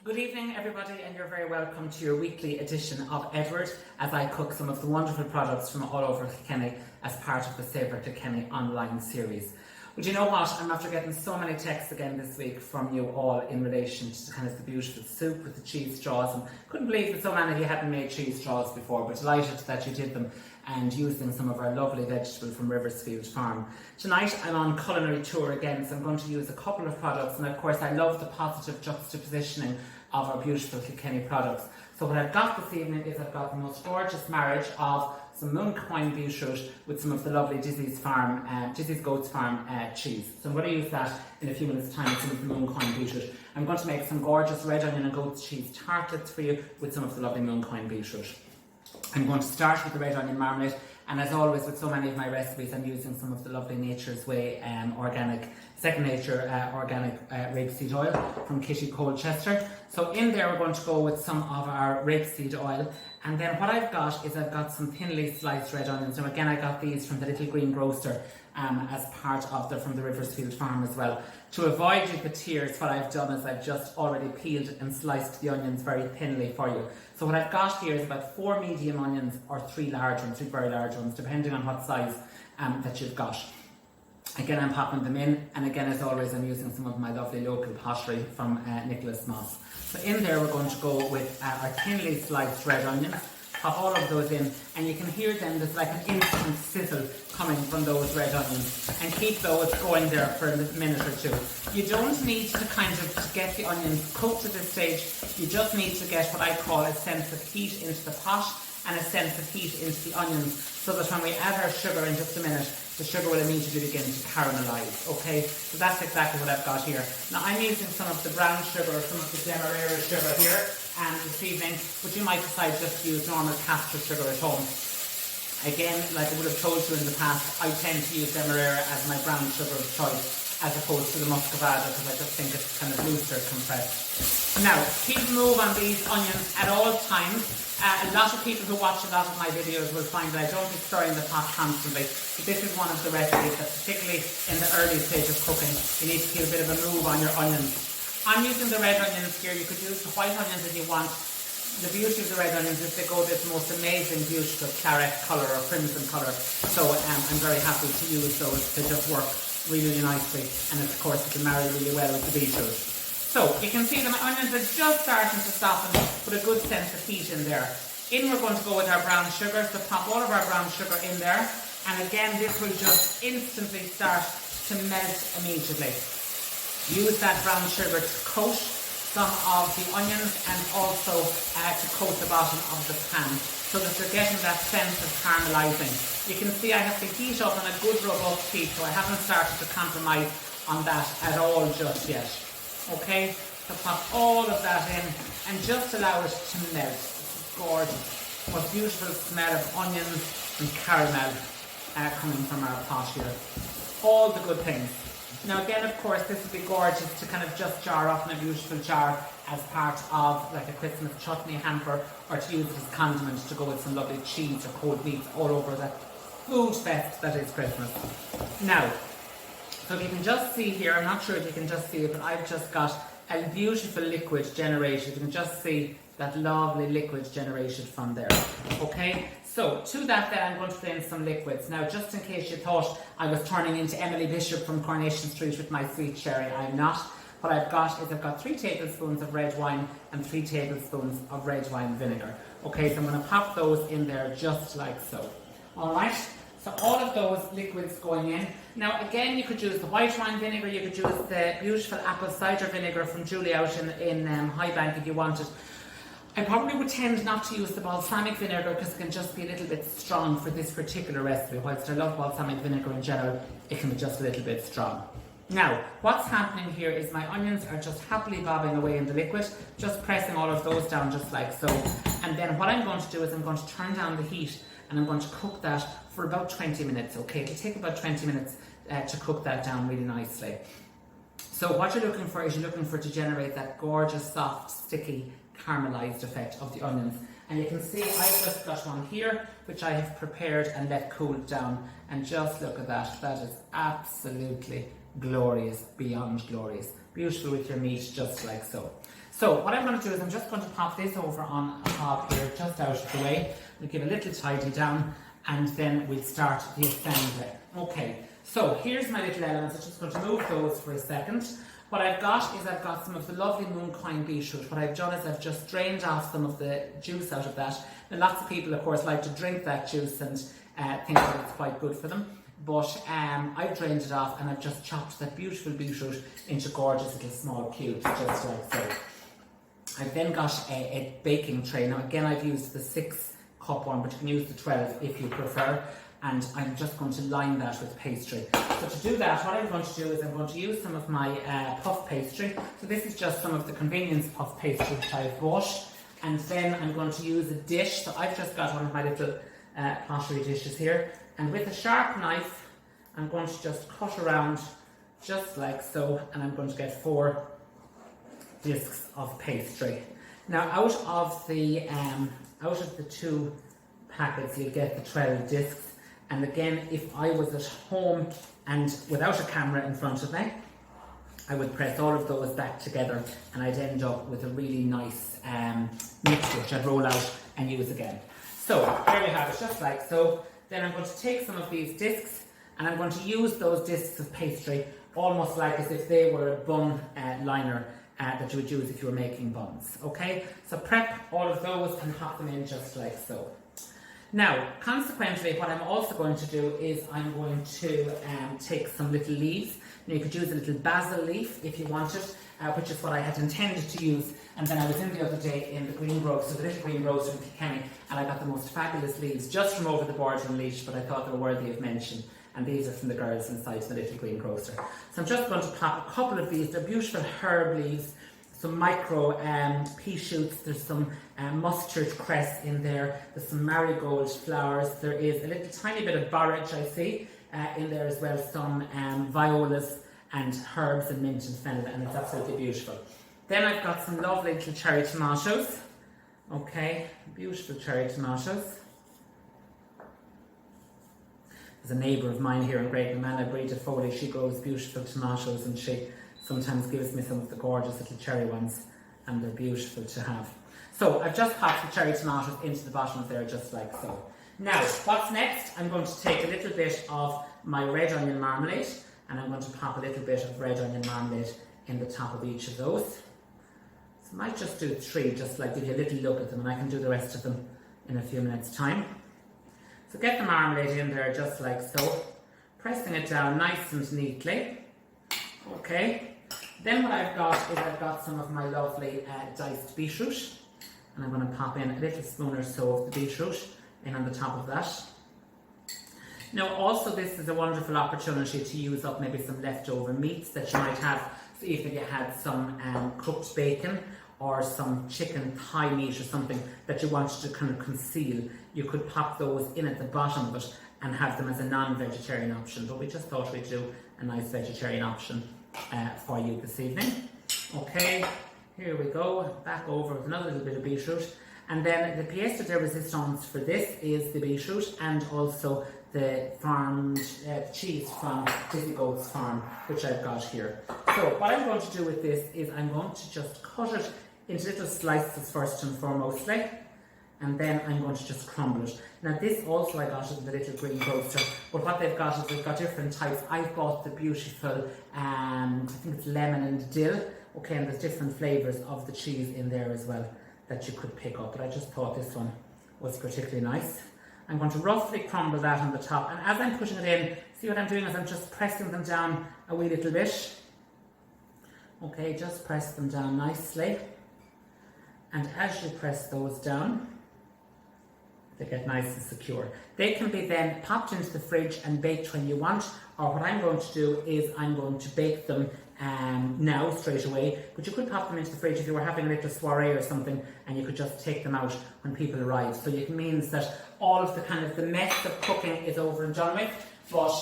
Good evening everybody, and you're very welcome to your weekly edition of Edward as I cook some of the wonderful products from all over Kilkenny as part of the Savour Kilkenny Online series. But you know what, I'm after getting so many texts again this week from you all in relation to kind of the beautiful soup with the cheese straws, and couldn't believe that so many of you hadn't made cheese straws before, but delighted that you did them and using some of our lovely vegetable from Riversfield farm. Tonight I'm on culinary tour again, so I'm going to use a couple of products, and of course I love the positive juxtapositioning of our beautiful Kilkenny products. So what I've got this evening is I've got the most gorgeous marriage of some Mooncoin beetroot with some of the lovely Dizzy's Goats Farm cheese. So I'm going to use that in a few minutes time, some of the Mooncoin beetroot. I'm going to make some gorgeous red onion and goat's cheese tartlets for you with some of the lovely Mooncoin beetroot. I'm going to start with the red onion marmalade, and as always with so many of my recipes I'm using some of the lovely Nature's Way organic, Second Nature organic rapeseed oil from Kitty Colchester. So in there we're going to go with some of our rapeseed oil, and then what I've got is I've got some thinly sliced red onions. Now again I got these from the little green grocer as part of from the Riversfield farm as well. To avoid duplicates, what I've done is I've just already peeled and sliced the onions very thinly for you. So what I've got here is about 4 medium onions or 3 large ones, 3 very large ones, depending on what size that you've got. Again, I'm popping them in, and again, as always, I'm using some of my lovely local pottery from Nicholas Moss. So in there, we're going to go with our thinly sliced red onions. Pop all of those in, and you can hear then there's like an instant sizzle coming from those red onions, and keep those going there for a minute or two. You don't need to to get the onions cooked at this stage. You just need to get what I call a sense of heat into the pot and a sense of heat into the onions, so that when we add our sugar in just a minute, the sugar will immediately begin to caramelise. Okay, so that's exactly what I've got here. Now I'm using some of the brown sugar, or some of the demerara sugar here this evening, but you might decide just to use normal caster sugar at home. Again, like I would have told you in the past, I tend to use demerara as my brown sugar of choice, as opposed to the muscovado, because I just think it's kind of looser compressed. Now, keep a move on these onions at all times. A lot of people who watch a lot of my videos will find that I don't be stirring the pot constantly. But this is one of the recipes that, particularly in the early stage of cooking, you need to keep a bit of a move on your onions. I'm using the red onions here. You could use the white onions if you want. The beauty of the red onions is they go this most amazing, beautiful claret colour or crimson colour. So I'm very happy to use those. They just work really, really nicely, and of course it can marry really well with the beetroot. So you can see the onions are just starting to soften with a good sense of heat in there. In we're going to go with our brown sugar, so pop all of our brown sugar in there, and again this will just instantly start to melt immediately. Use that brown sugar to coat some of the onions and also to coat the bottom of the pan, so that you're getting that sense of caramelising. You can see I have the heat up on a good robust heat, so I haven't started to compromise on that at all just yet. Okay, so pop all of that in and just allow it to melt. This is gorgeous. What beautiful smell of onions and caramel coming from our pot here. All the good things. Now again, of course, this would be gorgeous to kind of just jar up in a beautiful jar as part of like a Christmas chutney hamper, or to use it as condiment to go with some lovely cheese or cold meats all over that food fest that is Christmas. Now, so if you can just see here, I'm not sure if you can just see it, but I've just got a beautiful liquid generated. You can just see that lovely liquid generated from there. Okay, so to that then I'm going to put in some liquids. Now just in case you thought I was turning into Emily Bishop from Coronation Street with my sweet sherry, I'm not. What I've got is I've got 3 tablespoons of red wine and 3 tablespoons of red wine vinegar. Okay, so I'm going to pop those in there just like so. Alright, so all of those liquids going in. Now again, you could use the white wine vinegar, you could use the beautiful apple cider vinegar from Julie out in Highbank if you wanted. I probably would tend not to use the balsamic vinegar because it can just be a little bit strong for this particular recipe. Whilst I love balsamic vinegar in general, it can be just a little bit strong. Now, what's happening here is my onions are just happily bobbing away in the liquid, just pressing all of those down just like so. And then what I'm going to do is I'm going to turn down the heat and I'm going to cook that for about 20 minutes, okay? It'll take about 20 minutes to cook that down really nicely. So what you're looking for is to generate that gorgeous, soft, sticky, caramelized effect of the onions. And you can see I've just got one here which I have prepared and let cool down, and just look at that. That is absolutely glorious, beyond glorious. Beautiful with your meat, just like so. So what I'm going to do is I'm just going to pop this over on top here, just out of the way. We'll give a little tidy down and then we'll start the assembly. Okay, so here's my little elements. I'm just going to move those for a second. What I've got is I've got some of the lovely Mooncoin beetroot. What I've done is I've just drained off some of the juice out of that. Now lots of people of course like to drink that juice and think that it's quite good for them. But I've drained it off and I've just chopped that beautiful beetroot into gorgeous little small cubes, just like so. I've then got a baking tray. Now again, I've used the 6-cup one, but you can use the 12 if you prefer. And I'm just going to line that with pastry. So to do that, what I'm going to do is I'm going to use some of my puff pastry. So this is just some of the convenience puff pastry which I've bought. And then I'm going to use a dish. So I've just got one of my little pottery dishes here. And with a sharp knife, I'm going to just cut around just like so. And I'm going to get 4 discs of pastry. Now out of the 2 packets, you'll get the 12 discs. And again, if I was at home and without a camera in front of me, I would press all of those back together and I'd end up with a really nice mixture which I'd roll out and use again. So there we have it, just like so. Then I'm going to take some of these discs and I'm going to use those discs of pastry almost like as if they were a bun liner that you would use if you were making buns. Okay, so prep all of those and pop them in just like so. Now, consequently, what I'm also going to do is I'm going to take some little leaves. Now, you could use a little basil leaf if you wanted, which is what I had intended to use. And then I was in the other day in the greengrocer, the little greengrocer in Kilkenny, and I got the most fabulous leaves just from over the border in Laois, but I thought they were worthy of mention. And these are from the girls inside the little greengrocer. So I'm just going to pop a couple of these. They're beautiful herb leaves. Some micro pea shoots, there's some mustard cress in there, there's some marigold flowers, there is a little tiny bit of borage I see in there as well, some violas and herbs and mint and fennel, and it's absolutely beautiful. Then I've got some lovely little cherry tomatoes, okay, beautiful cherry tomatoes. There's a neighbour of mine here in Great Namanna, Breda Foley, she grows beautiful tomatoes and she sometimes gives me some of the gorgeous little cherry ones and they're beautiful to have. So I've just popped the cherry tomatoes into the bottom of there just like so. Now what's next? I'm going to take a little bit of my red onion marmalade and I'm going to pop a little bit of red onion marmalade in the top of each of those. So I might just do 3, just like give you a little look at them, and I can do the rest of them in a few minutes time. So get the marmalade in there just like so, pressing it down nice and neatly. Okay. Then what I've got is I've got some of my lovely diced beetroot, and I'm going to pop in a little spoon or so of the beetroot in on the top of that. Now also this is a wonderful opportunity to use up maybe some leftover meats that you might have. So if you had some cooked bacon or some chicken thigh meat or something that you wanted to kind of conceal, you could pop those in at the bottom of it and have them as a non-vegetarian option. But we just thought we'd do a nice vegetarian option for you this evening. Okay, here we go, back over with another little bit of beetroot. And then the pièce de résistance for this is the beetroot and also the farmed cheese from Dizzy Goat's farm, which I've got here. So what I'm going to do with this is I'm going to just cut it into little slices first and foremostly, and then I'm going to just crumble it. Now this also I got in the little greengrocer, but what they've got is they've got different types. I've bought the beautiful, I think it's lemon and dill, okay, and there's different flavours of the cheese in there as well that you could pick up, but I just thought this one was particularly nice. I'm going to roughly crumble that on the top, and as I'm putting it in, see what I'm doing is I'm just pressing them down a wee little bit. Okay, just press them down nicely, and as you press those down, they get nice and secure. They can be then popped into the fridge and baked when you want, or what I'm going to do is I'm going to bake them now straight away, but you could pop them into the fridge if you were having a little soiree or something, and you could just take them out when people arrive. So it means that all of the kind of the mess of cooking is over and done with, but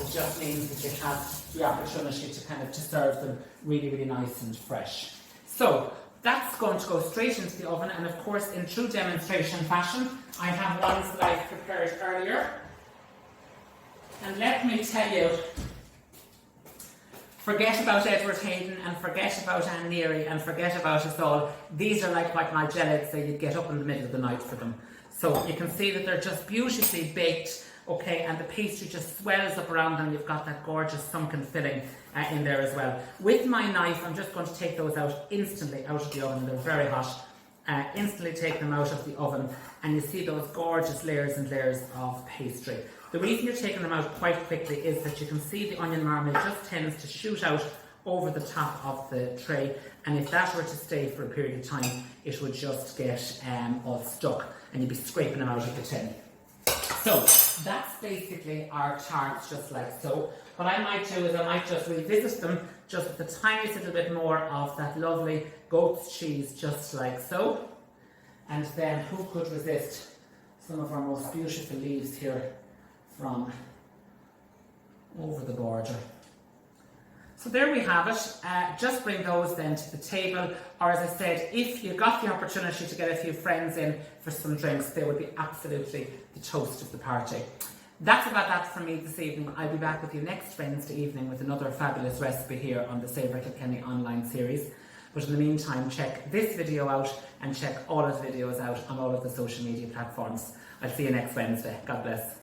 it just means that you have the opportunity to kind of to serve them really, really nice and fresh. So that's going to go straight into the oven, and of course in true demonstration fashion I have ones that I've prepared earlier, and let me tell you, Forget about Edward Hayden and forget about Anne Neary and forget about us all. These are like what my gelags say, you'd get up in the middle of the night for them. So you can see that they're just beautifully baked, okay, and the pastry just swells up around them. You've got that gorgeous sunken filling in there as well. With my knife, I'm just going to take those out instantly out of the oven. They're very hot. Instantly take them out of the oven, and you see those gorgeous layers and layers of pastry. The reason you're taking them out quite quickly is that you can see the onion marmalade just tends to shoot out over the top of the tray, and if that were to stay for a period of time, it would just get all stuck and you'd be scraping them out of the tin. So that's basically our tarts, just like so. What I might do is I might just revisit them just with the tiniest little bit more of that lovely goat's cheese, just like so. And then who could resist some of our most beautiful leaves here from over the border. So there we have it. Just bring those then to the table, or as I said, if you got the opportunity to get a few friends in for some drinks, they would be absolutely the toast of the party. That's about that from me this evening. I'll be back with you next Wednesday evening with another fabulous recipe here on the Savour Kilkenny Online series. But in the meantime, check this video out and check all of the videos out on all of the social media platforms. I'll see you next Wednesday. God bless.